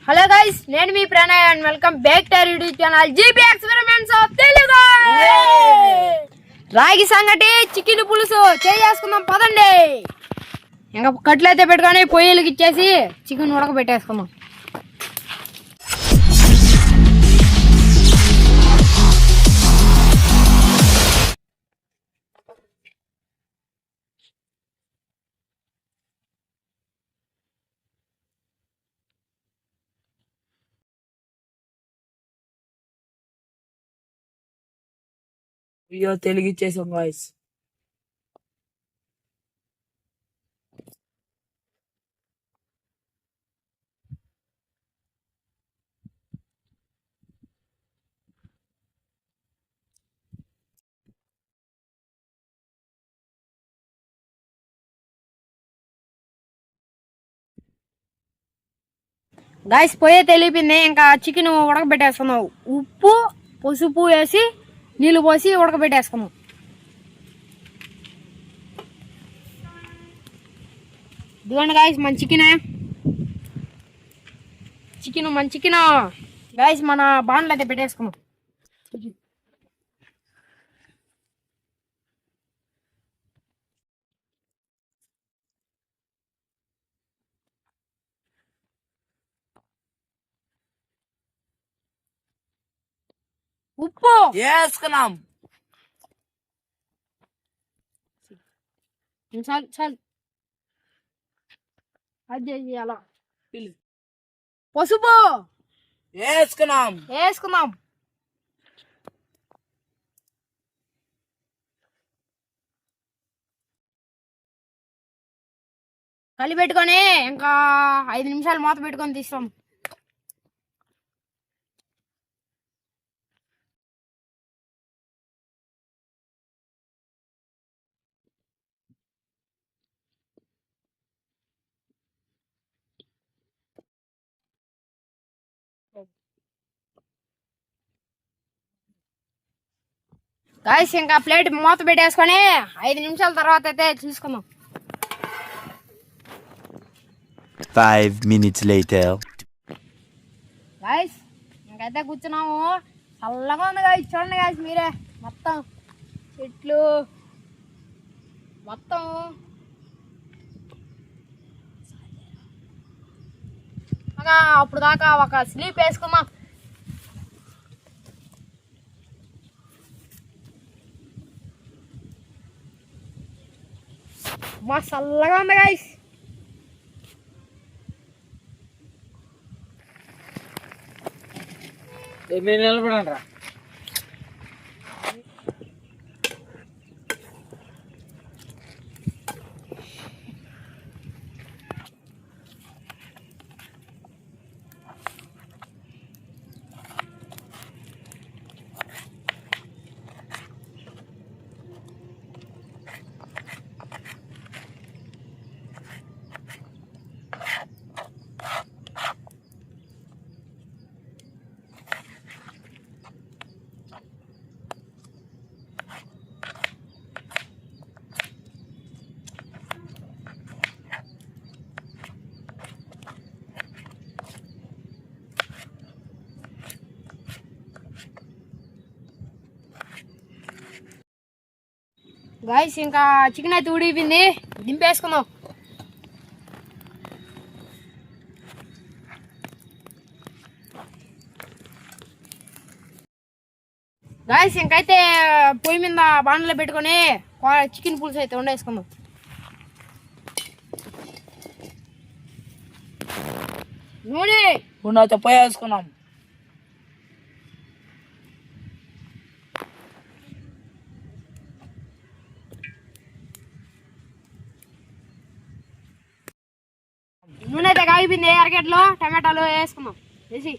Hello guys, నేను మీ Pranay and welcome back to YouTube channel GP experiments of Telugu. Ragi sangati chicken పులుసు చేసుకుందాం పదండి. ఇంకా కట్లయితే పెట్టుకొని పొయ్యిలకి ఇచ్చేసి చికెన్ ఉడకబెట్టేసుకుందాం. వీడియో తెలుగు ఇచ్చేసాం వాయిస్. గాయస్ పొయ్యి తెలిపింది, ఇంకా చికెన్ ఉడకబెట్టేసుకున్నాం. ఉప్పు పసుపు వేసి నీళ్ళు పోసి ఉడకబెట్టేసుకున్నాం. ఇదిగోండి గాయస్ మన చికెన్ గాయస్ మన బాండ్లు అయితే పెట్టేసుకున్నాం. ఉప్పు వేసుకున్నాం. చాలు చాలు, అది అలా. పసుపు వేసుకున్నాం. కలిపెట్టుకొని ఇంకా 5 నిమిషాలు మూత పెట్టుకొని తీస్తాం. గాయస్ ఇంకా ప్లేట్ మూత పెట్టేసుకొని 5 నిమిషాల తర్వాత అయితే చూసుకుందాం. 5 minutes later. గాయస్ ఇంకైతే కూర్చున్నాము. చల్లగా ఉంది గాయస్, చూడండి గాయస్ మీరే. మొత్తం చెట్లు మొత్తం అప్పుడు దాకా ఒక స్లీప్ వేసుకుందాం. మా చల్లగా ఉంది గాయస్. నిలబడండి రా. గాయస్ ఇంకా చికెన్ అయితే ఉడిపోయింది, దింపేసుకుందాం. గాయస్ ఇంకైతే పొయ్యి మీద బాండ్లో పెట్టుకొని చికెన్ పులుసు అయితే వండేసుకుందాం. నూనె అయితే పొయ్యి వేసుకున్నాం. నూనె అయితే కాగిపోయింది. అరగట్లో టమాటాలు వేసుకున్నాం. వేసి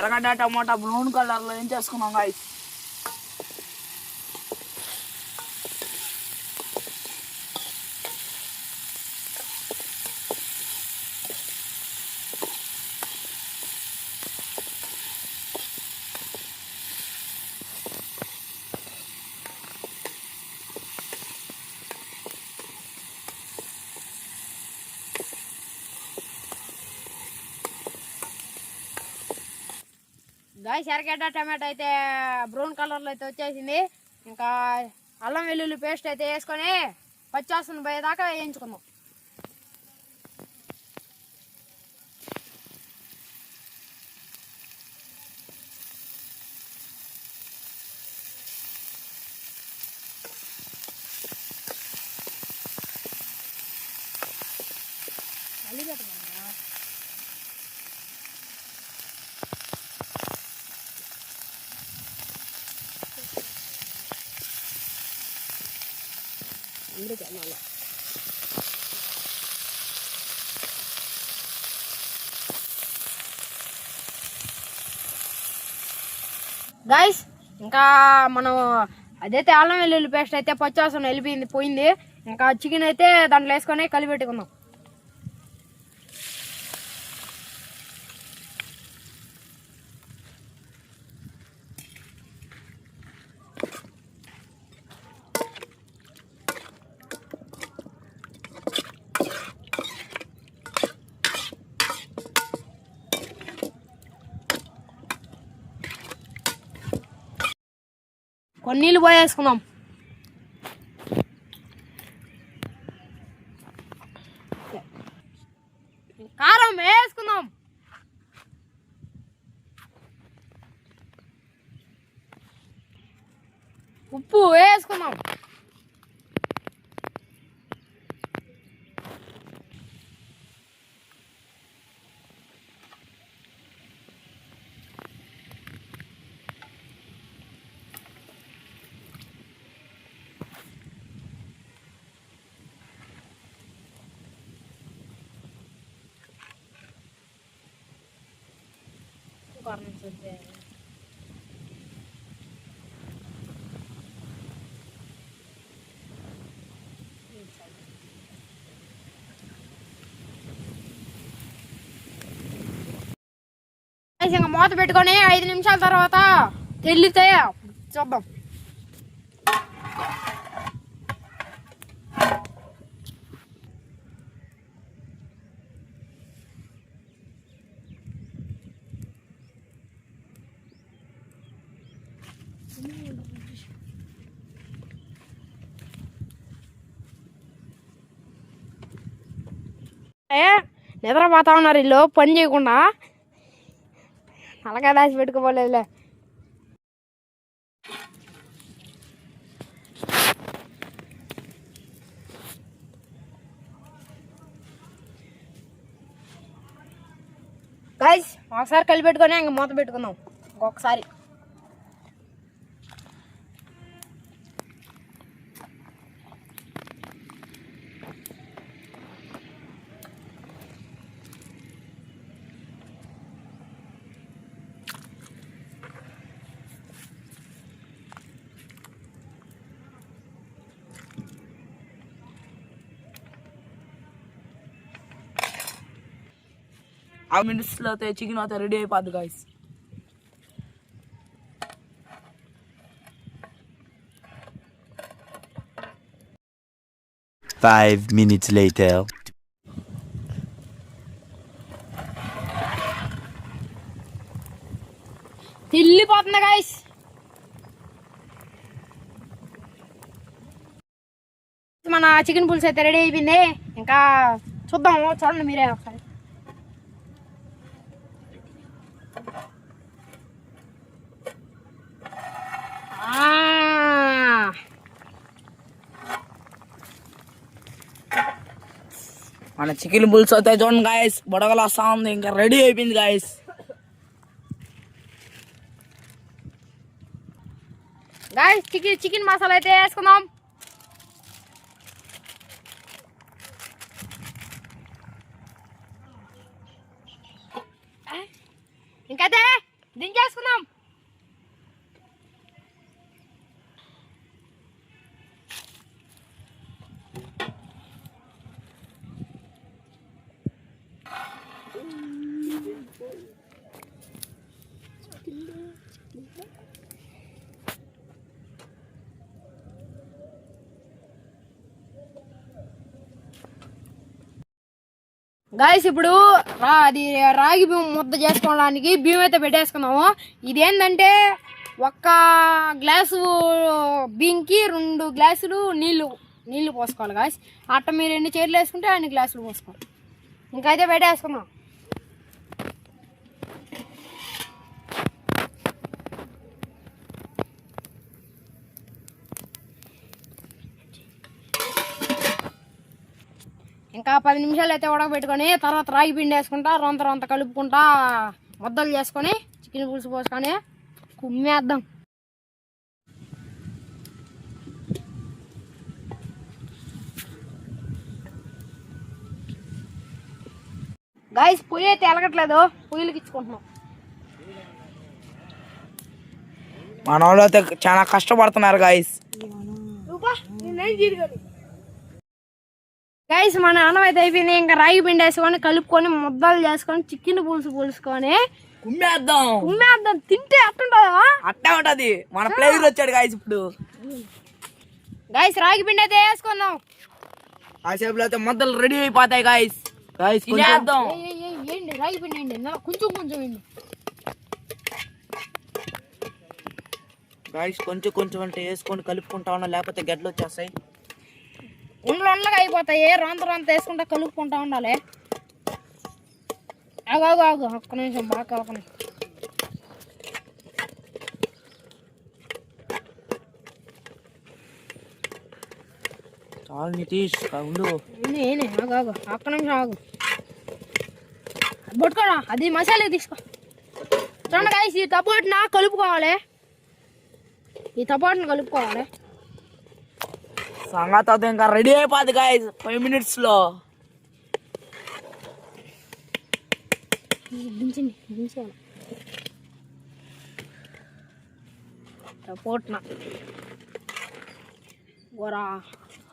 ఎర్రగడ్డ టమాటా బ్రౌన్ కలర్ లో ఏం చేసుకున్నాం గాయస్. గాయస్ ఎర్రగడ్డ టమాటా అయితే బ్రౌన్ కలర్లో అయితే వచ్చేసింది. ఇంకా అల్లం వెల్లుల్లి పేస్ట్ అయితే వేసుకొని పచ్చివాసన పోయేదాకా వేయించుకుందాం. గాయస్ ఇంకా మనం అదైతే అల్లం వెల్లుల్లి పేస్ట్ అయితే పచ్చివాసన పోయింది. ఇంకా చికెన్ అయితే దాంట్లో వేసుకొని కలిపెట్టుకుందాం. కొన్ని నీళ్ళు పోయేసుకుందాం. కారం వేసుకుందాం. ఉప్పు వేసుకుందాం. ఇంకా మూత పెట్టుకొని 5 నిమిషాల తర్వాత తెల్లితే చూద్దాం. నిద్రపోతా ఉన్నారు వీళ్ళు పని చేయకుండా. అలాగే దాచి పెట్టుకోపోలేదులే. గైస్ ఒకసారి కలిపి పెట్టుకొని ఇంక మూత పెట్టుకుందాం ఇంకొకసారి. ఆ మినిట్స్లో అయితే చికెన్ అయితే రెడీ అయిపోద్ది గాయస్. Five minutes later. తిల్లిపోతుంది గాయస్. మన చికెన్ పులుసు అయితే రెడీ అయిపోయింది. ఇంకా చూద్దాము, చూడండి మీరే ఒకసారి. మన చికెన్ పులుసు అయితే చూడండి గాయస్, బుడగలు వస్తా ఉంది. ఇంకా రెడీ అయిపోయింది గాయస్. గాయస్ చికెన్ మసాలా అయితే వేసుకుందాం. ఇంకైతే దించేసుకుందాం. గాయస్ ఇప్పుడు అది రాగి బియ్యం ముద్ద చేసుకోవడానికి బియ్యం అయితే పెట్టేసుకున్నాము. ఇదేంటంటే ఒక్క గ్లాసు బియ్యంకి 2 గ్లాసులు నీళ్లు పోసుకోవాలి గాయస్. అట్ట మీరు ఎన్ని చీరలు వేసుకుంటే అన్ని గ్లాసులు పోసుకోవాలి. ఇంకైతే పెట్టేసుకున్నాం. ఇంకా 10 నిమిషాలు అయితే ఉడకబెట్టుకొని తర్వాత రాగి పిండి వేసుకుంటా రొంత కలుపుకుంటా ముద్దలు చేసుకొని చికెన్ పులుసు పోసుకొని కుమ్మేద్దాం. గాయస్ పొయ్యి అయితే ఎలగట్లేదు, పొయ్యిలకి ఇచ్చుకుంటున్నాం. మన వాళ్ళు అయితే చాలా కష్టపడుతున్నారు గాయస్. గైస్ మన అన్నం అయితే అయిపోయింది. ఇంకా రాగి పిండి వేసుకొని కలుపుకొని ముద్దలు చేసుకొని చికెన్ పులుసు పోసుకొని కుమ్మేద్దాం. తింటే అట్టుంటదా? అట్టే ఉంటది. మన ప్లేయర్ వచ్చాడు గాయస్. ఇప్పుడు గైస్ రాగి పిండి అయితే వేసుకుందాం. ఆ సేపులో అయితే ముద్దలు రెడీ అయిపోతాయి గాయస్. తినేద్దాం. ఏంటి రాగి పిండి ఏంటి కొంచెం ఏంటి గాయస్, కొంచెం అంటే వేసుకొని కలుపుకుంటా ఉన్నా, లేకపోతే గడ్డలు వచ్చేస్తాయి. ఉండగా అయిపోతాయి. రొంత వేసుకుంటా కలుపుకుంటా ఉండాలి. ఆగు ఒక్క నిమిషం బాగా ఒక నిమిషం. చాలు నితీష్ ఉండు. ఆగు ఒక్క నిమిషం ఆగు. పట్టుకోరా అది మసాలా తీసుకో. చూడండి గాయస్, ఈ టపాటున కలుపుకోవాలి. సంగతి అయితే ఇంకా రెడీ అయిపోద్ది గాయస్ 5 minutes లో. టపోట్నా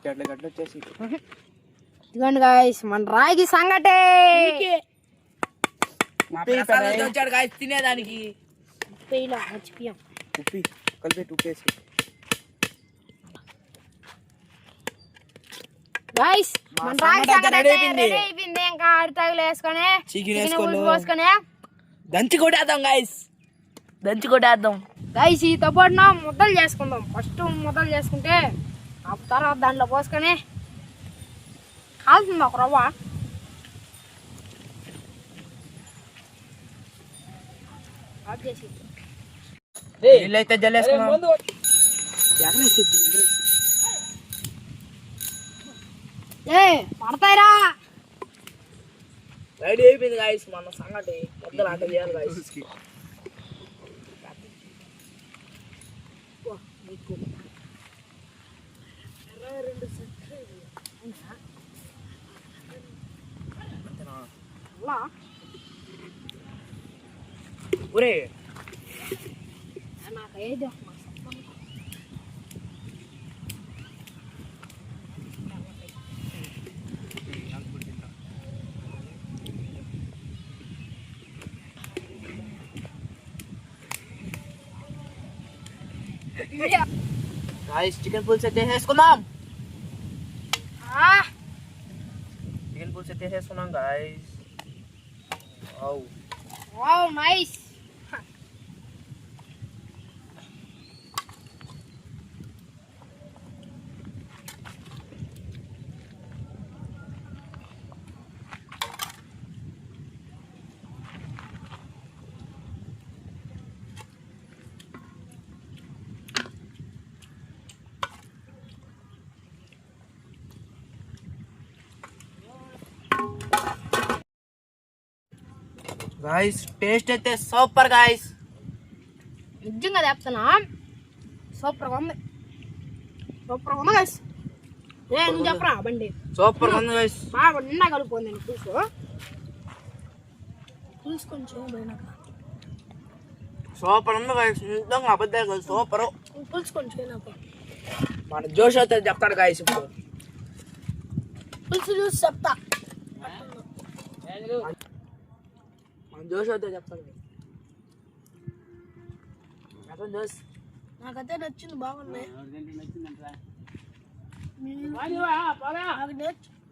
గడ్డలు వచ్చేసి ఇదిగోండి గాయస్ మన రాగి సంగటే. వచ్చాడు గాయస్ తినేదానికి. మర్చిపోయాం. కలిపి ఉప్పేసి గాయ్స్ మన రాగి సంగటి రెడీ అయిపోయింది. ఇంకా అరిటాకులు వేసుకొని చికెన్ పోసుకొని దంచి కొట్టేద్దాం గాయ్స్. ఈ తోపాటున ముద్దలు చేసుకుందాం. ఫస్ట్ ముద్దలు చేసుకుంటే ఆ తర్వాత దాంట్లో పోసుకొని కాలుతుంది ఒక రవ్వ. నీళ్ళైతే జల్లేసుకున్నాం. పడతాయిరా. రెడీ అయిపోయింది గాయస్ మన సంగటి. ముద్దలు అంటే చేయాలి గాయస్. ఒరే నాకేదో గాయస్ చికెన్ పులుసు అయితే వేసుకుందాం. Guys. Wow nice. Guys taste అయితే సూపర్ గాయస్. నిజంగా చెప్తున్నా సూపర్గా ఉంది గాయస్. నువ్వు చెప్పరా బండి. సూపర్ ఉంది గాయస్. బాగా నిండా కలుపుకుంది పులుసు కొంచెం పోయినాక సూపర్ ఉంది గాయస్, నిజంగా అబద్ధాలు కాదు, సూపర్. పులుసు కొంచెం నాకు మన జోష్ అయితే చెప్తాడు గాయస్ ఇప్పుడు. పులుసు చూసి చెప్తా. మన జోష్ అయితే చెప్తాడు. ఎక్కడ జోష్? నాకైతే నచ్చింది, బాగున్నాయి.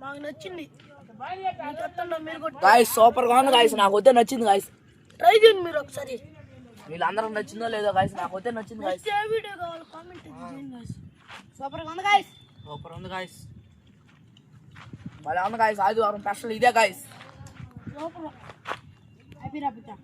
మాకు నచ్చింది. గాయస్ సూపర్ గా ఉంది గాయస్, నాకు వస్తే నచ్చింది గాయస్. ట్రై చేయండి మీరు ఒకసారి. వీళ్ళందరికి నచ్చిందో లేదో గాయస్, నాకు వస్తే నచ్చింది గాయస్. ఏ వీడియో కావాలి కామెంట్ చేయండి గాయస్. సూపర్ గా ఉంది గాయస్. సూపర్ ఉంది గాయస్, భలే ఉంది గాయస్. ఆదివారం స్పెషల్ ఇదే గాయస్. సూపర్. హ్యాపీ రాపిచ్చా.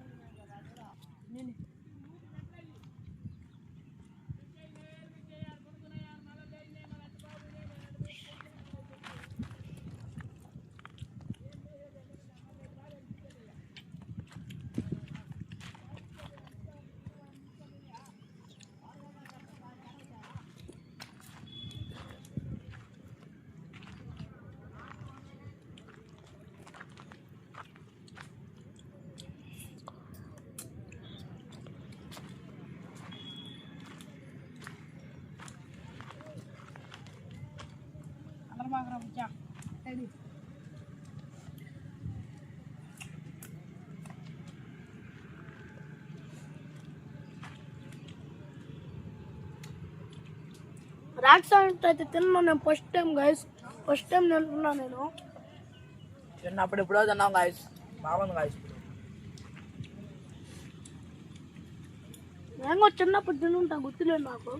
రాక్సాంట్ అయితే తిన్నా నేను first time guys. First time తింటున్నా నేను. చిన్నప్పుడు ఎప్పుడో తిన్నాం గాయస్, బాగుంది గాయస్. నేను కూడా చిన్నప్పుడు తింటుంటా, గుర్తులేదు నాకు.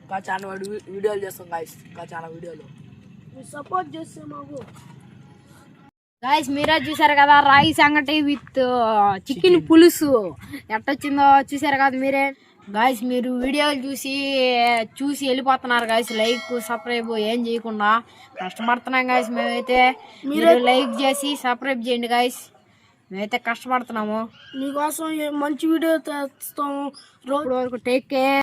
ఇంకా చాలా వీడియోలు చేస్తాం గాయస్, ఇంకా చాలా వీడియోలు. మీరు సపోర్ట్ చేస్తే మాకు. గాయస్ మీరే చూసారు కదా రాగి సంగటి విత్ చికెన్ పులుసు ఎట్టొచ్చిందో చూసారు కదా మీరే. గాయస్ మీరు వీడియోలు చూసి వెళ్ళిపోతున్నారు గాయస్. లైక్ సబ్స్క్రైబ్ ఏం చేయకుండా కష్టపడుతున్నాం గాయస్ మేమైతే. మీరు లైక్ చేసి సబ్స్క్రైబ్ చేయండి గాయస్, మేమైతే కష్టపడుతున్నాము మీకోసం. మంచి వీడియో తెస్తాము. రోజు వరకు టేక్ కేర్.